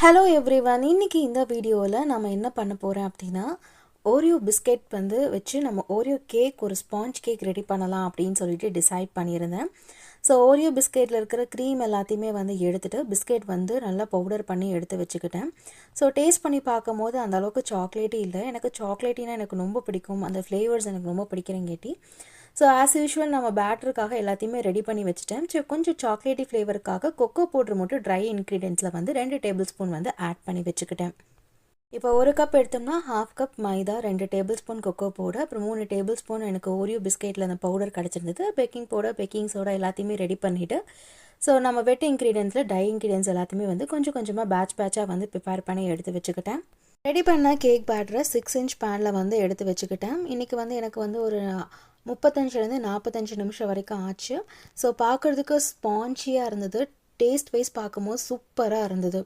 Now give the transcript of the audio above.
Hello everyone, இன்னைக்கு இந்த வீடியோவில் நம்ம என்ன பண்ண போகிறோம் அப்படின்னா, ஓரியோ பிஸ்கெட் வந்து வச்சு நம்ம ஓரியோ கேக், ஒரு ஸ்பாஞ்ச் கேக் ரெடி பண்ணலாம் அப்படின்னு சொல்லிட்டு டிசைட் பண்ணியிருந்தேன். ஸோ ஓரியோ பிஸ்கெட்டில் இருக்கிற க்ரீம் எல்லாத்தையுமே வந்து எடுத்துகிட்டு பிஸ்கெட் வந்து நல்லா பவுடர் பண்ணி எடுத்து வச்சுக்கிட்டேன். ஸோ டேஸ்ட் பண்ணி பார்க்கும் போது அந்தளவுக்கு சாக்லேட்டே இல்லை. எனக்கு சாக்லேட்டினா எனக்கு ரொம்ப பிடிக்கும், அந்த ஃப்ளேவர்ஸ் எனக்கு ரொம்ப பிடிக்கிறேங்கேட்டி. ஸோ ஆஸ் யூஷுவல் நம்ம பேட்டருக்காக எல்லாத்தையுமே ரெடி பண்ணி வச்சுட்டேன். ஸோ கொஞ்சம் சாக்லேட்டி ஃப்ளேவருக்காக கொக்கோ பவுடர் மட்டும் ட்ரை இன்க்ரீடியன்ஸில் வந்து 2 டேபிள் ஸ்பூன் வந்து ஆட் பண்ணி வச்சுக்கிட்டேன். இப்போ 1 கப் எடுத்தோம்னா 1/2 cup maida, 2 tablespoon cocoa powder, அப்புறம் 3 டேபிள் ஸ்பூன் எனக்கு ஓரியோ பிஸ்கெட்டில் அந்த பவுடர் கிடச்சிருந்தது. பேக்கிங் பவுடர், பேக்கிங் சோடா எல்லாத்தையுமே ரெடி பண்ணிவிட்டு, ஸோ நம்ம வெட் இன்க்ரீடியன்ஸில் ட்ரை இன்க்ரீடியன்ஸ் எல்லாத்தையுமே வந்து கொஞ்சம் கொஞ்சமாக பேட்சாக வந்து ப்ரிப்பேர் பண்ணி எடுத்து வச்சுக்கிட்டேன். ரெடி பண்ண கேக் பேட்டரை 6 இன்ச் பேனில் வந்து எடுத்து வச்சுக்கிட்டேன். இன்றைக்கி வந்து எனக்கு வந்து ஒரு 35லேருந்து 45 நிமிஷம் வரைக்கும் ஆச்சு. ஸோ பார்க்குறதுக்கு ஸ்பாஞ்சியாக இருந்தது. டேஸ்ட் வைஸ் பார்க்கும்போது சூப்பராக இருந்தது.